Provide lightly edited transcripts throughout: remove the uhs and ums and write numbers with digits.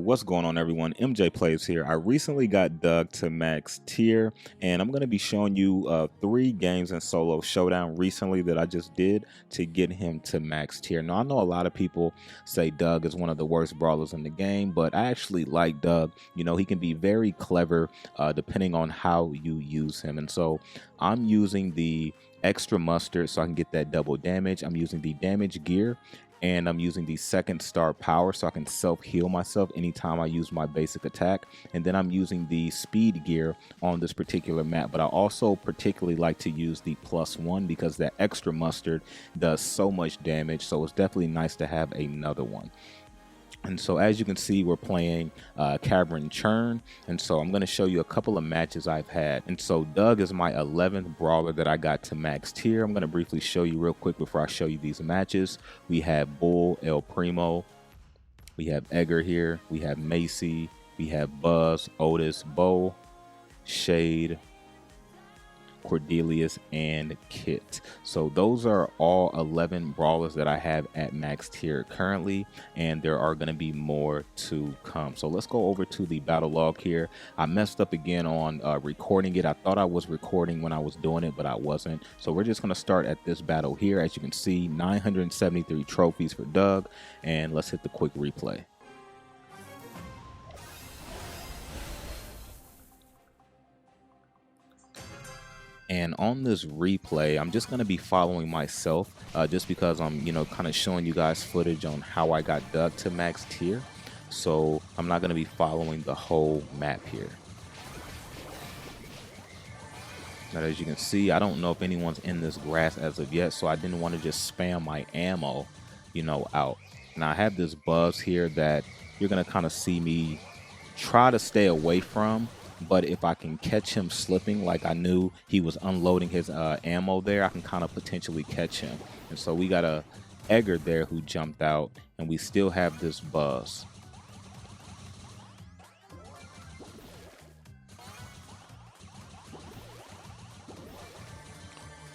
What's going on, everyone? MJ Plays here. I recently got Doug to max tier, and I'm going to be showing you 3 games in solo showdown recently that I just did to get him to max tier. Now, I know a lot of people say Doug is one of the worst brawlers in the game, but I actually like Doug. You know, he can be very clever depending on how you use him. And so I'm using the extra mustard so I can get that double damage. I'm using the damage gear, and I'm using the second star power so I can self-heal myself anytime I use my basic attack. And then I'm using the speed gear on this particular map, but I also particularly like to use the +1 because that extra mustard does so much damage, so it's definitely nice to have another one. And so as you can see, we're playing Cavern Churn. And so I'm going to show you a couple of matches I've had. And so Doug is my 11th brawler that I got to max tier. I'm going to briefly show you real quick before I show you these matches. We have Bull, El Primo. We have Edgar here. We have Macy. We have Buzz, Otis, Bo, Shade, Cordelius, and Kit. So those are all 11 brawlers that I have at max tier currently, and there are going to be more to come. So let's go over to the battle log here. I messed up again on recording it. I thought I was recording when I was doing it, but I wasn't. So we're just going to start at this battle here. As you can see, 973 trophies for Doug, and let's hit the quick replay. And on this replay, I'm just going to be following myself just because I'm, kind of showing you guys footage on how I got Doug to max tier. So I'm not going to be following the whole map here. Now, as you can see, I don't know if anyone's in this grass as of yet, so I didn't want to just spam my ammo, out. Now, I have this Buzz here that you're going to kind of see me try to stay away from. But if I can catch him slipping, like I knew he was unloading his ammo there, I can kind of potentially catch him. And so we got a Edgar there who jumped out, and we still have this Buzz.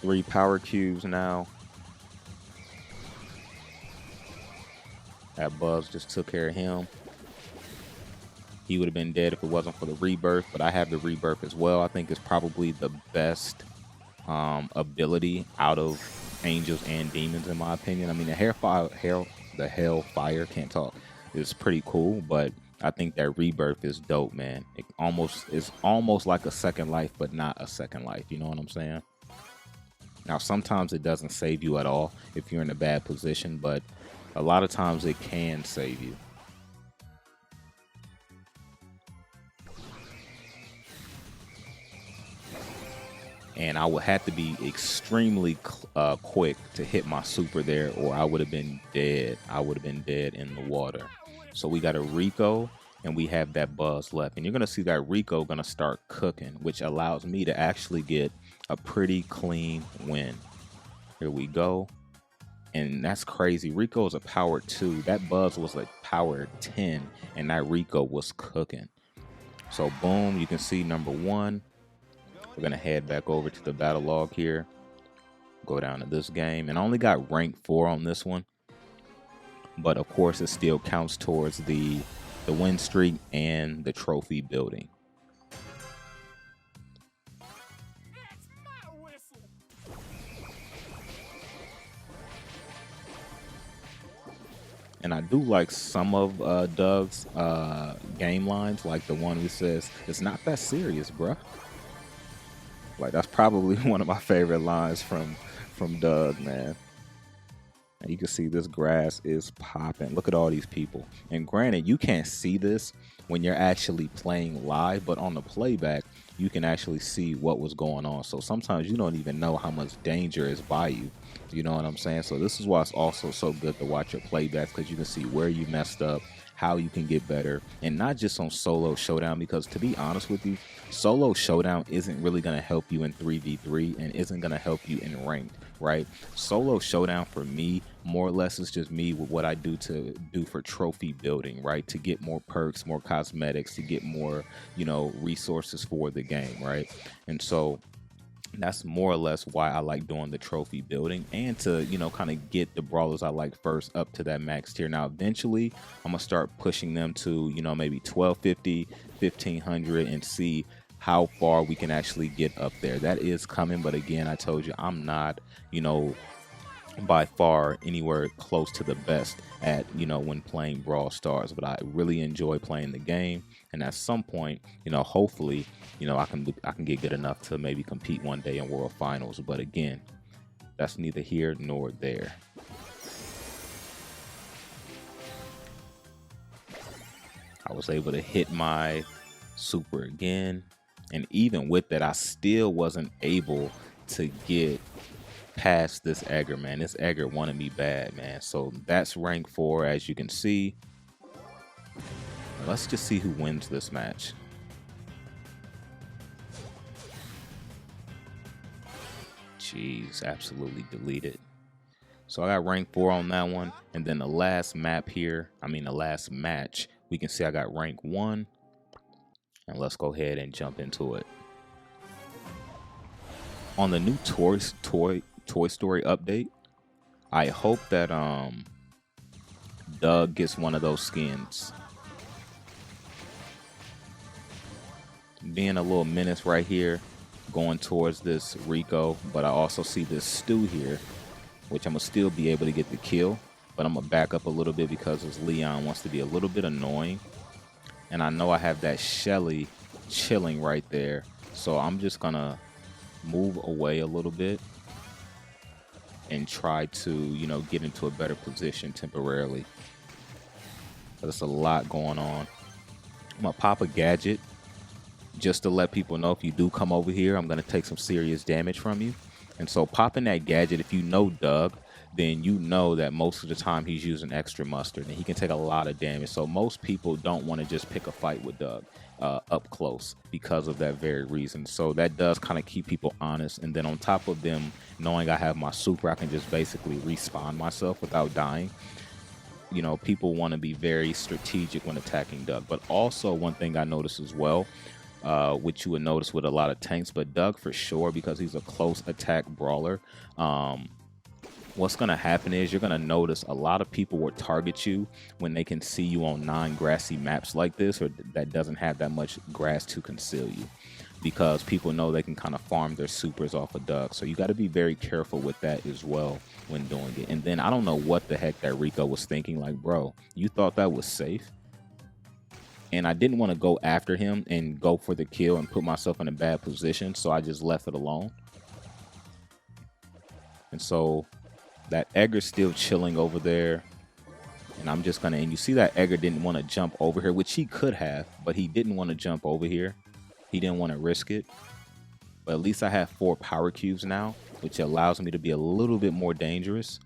Three power cubes now. That Buzz just took care of him. He would have been dead if it wasn't for the rebirth, but I have the rebirth as well. I think it's probably the best ability out of angels and demons, in my opinion. I mean, the hellfire can't talk, is pretty cool, but I think that rebirth is dope, man. It's almost like a second life, but not a second life. You know what I'm saying? Now, sometimes it doesn't save you at all if you're in a bad position, but a lot of times it can save you. And I would have to be extremely quick to hit my super there, or I would have been dead. I would have been dead in the water. So we got a Rico, and we have that Buzz left. And you're going to see that Rico going to start cooking, which allows me to actually get a pretty clean win. Here we go. And that's crazy. Rico is a power 2. That Buzz was like power 10, and that Rico was cooking. So boom, you can see number 1. We're going to head back over to the battle log here, go down to this game, and I only got rank 4 on this one, but of course it still counts towards the win streak and the trophy building. And I do like some of Doug's game lines, like the one who says, "It's not that serious, bruh." Like, that's probably one of my favorite lines from Doug, man. And you can see this grass is popping. Look at all these people. And granted, you can't see this when you're actually playing live, but on the playback, you can actually see what was going on. So sometimes you don't even know how much danger is by you. You know what I'm saying? So this is why it's also so good to watch your playbacks, because you can see where you messed up, how you can get better, and not just on solo showdown, because to be honest with you, solo showdown isn't really going to help you in 3v3 and isn't going to help you in ranked, right? Solo showdown for me, more or less, is just me with what I do for trophy building, right? To get more perks, more cosmetics, to get more, resources for the game, right? And so That's more or less why I like doing the trophy building, and to, kind of get the brawlers I like first up to that max tier. Now eventually I'm gonna start pushing them to, maybe 1250, 1500, and see how far we can actually get up there. That is coming, but again, I told you I'm not, by far anywhere close to the best at, when playing Brawl Stars, but I really enjoy playing the game. And at some point, hopefully, I can get good enough to maybe compete one day in World Finals. But again, that's neither here nor there. I was able to hit my super again, and even with that, I still wasn't able to get past this Edgar, man. This Edgar wanted me bad, man. So that's rank 4, as you can see. Let's just see who wins this match. Jeez, absolutely deleted. So I got rank 4 on that one. And then the last map here, the last match, we can see I got rank 1. And let's go ahead and jump into it. On the new Toy Story update, I hope that Doug gets one of those skins. Being a little menace right here, going towards this Rico, but I also see this Stu here, which I'm gonna still be able to get the kill, but I'm gonna back up a little bit because this Leon wants to be a little bit annoying, and I know I have that Shelly chilling right there, so I'm just gonna move away a little bit and try to, get into a better position temporarily. There's a lot going on. I'm gonna pop a gadget just to let people know if you do come over here, I'm gonna take some serious damage from you. And so popping that gadget, if you know Doug, then you know that most of the time he's using extra mustard and he can take a lot of damage. So most people don't want to just pick a fight with Doug up close because of that very reason. So that does kind of keep people honest. And then on top of them knowing I have my super, I can just basically respawn myself without dying. People want to be very strategic when attacking Doug. But also one thing I noticed as well, which you would notice with a lot of tanks, but Doug for sure, because he's a close attack brawler, what's going to happen is you're going to notice a lot of people will target you when they can see you on non-grassy maps like this, or that doesn't have that much grass to conceal you, because people know they can kind of farm their supers off of Doug. So you got to be very careful with that as well when doing it. And then I don't know what the heck that Rico was thinking, like, bro, you thought that was safe? And I didn't want to go after him and go for the kill and put myself in a bad position, so I just left it alone. And so that Edgar's still chilling over there, and I'm just gonna, and you see that Edgar didn't want to jump over here, which he could have, but he didn't want to jump over here. He didn't want to risk it. But at least I have 4 power cubes now, which allows me to be a little bit more dangerous.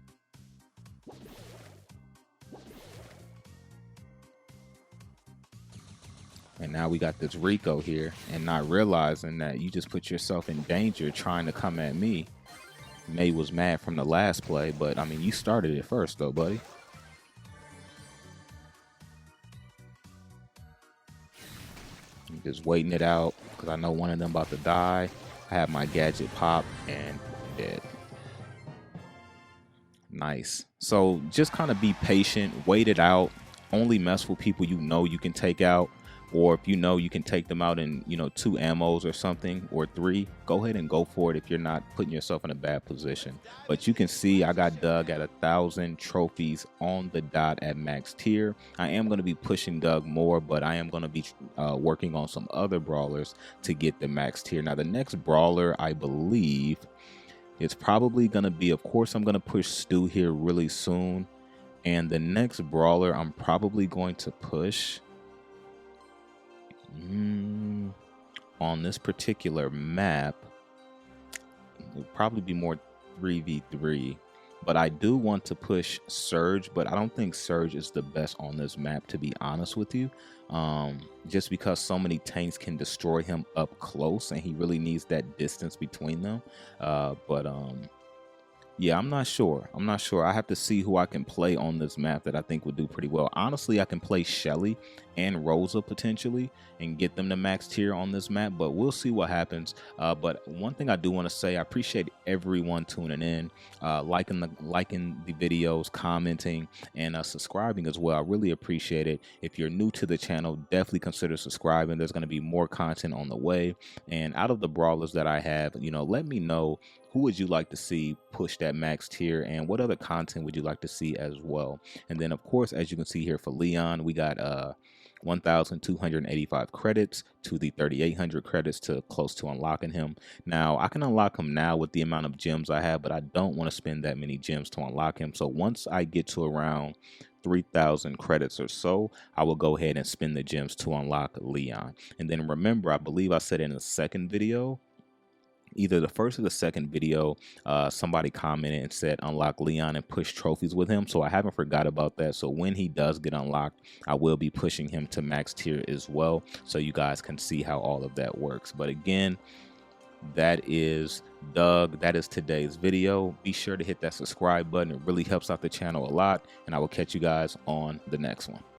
And now we got this Rico here, and not realizing that you just put yourself in danger trying to come at me. May was mad from the last play, but I mean, you started it first though, buddy. I'm just waiting it out because I know one of them about to die. I have my gadget pop and dead. Nice. So just kind of be patient, wait it out. Only mess with people you know you can take out. Or if you know you can take them out in, 2 ammos or something, or 3, go ahead and go for it if you're not putting yourself in a bad position. But you can see I got Doug at 1,000 trophies on the dot at max tier. I am going to be pushing Doug more, but I am going to be working on some other brawlers to get the max tier. Now, the next brawler, I believe, is probably going to be, of course, I'm going to push Stu here really soon. And the next brawler I'm probably going to push on this particular map, it would probably be more 3v3, but I do want to push Surge, but I don't think Surge is the best on this map, to be honest with you, just because so many tanks can destroy him up close and he really needs that distance between them. Yeah, I'm not sure. I'm not sure. I have to see who I can play on this map that I think would do pretty well. Honestly, I can play Shelly and Rosa potentially and get them to max tier on this map, but we'll see what happens. But one thing I do want to say, I appreciate everyone tuning in, liking the videos, commenting, and subscribing as well. I really appreciate it. If you're new to the channel, definitely consider subscribing. There's going to be more content on the way. And out of the brawlers that I have, let me know, who would you like to see push that max tier, and what other content would you like to see as well? And then, of course, as you can see here for Leon, we got 1,285 credits to the 3,800 credits to close to unlocking him. Now, I can unlock him now with the amount of gems I have, but I don't want to spend that many gems to unlock him. So once I get to around 3,000 credits or so, I will go ahead and spend the gems to unlock Leon. And then remember, I believe I said in the second video, either the first or the second video, somebody commented and said unlock Leon and push trophies with him. So I haven't forgot about that. So when he does get unlocked, I will be pushing him to max tier as well, so you guys can see how all of that works. But again, that is Doug. That is today's video. Be sure to hit that subscribe button. It really helps out the channel a lot, and I will catch you guys on the next one.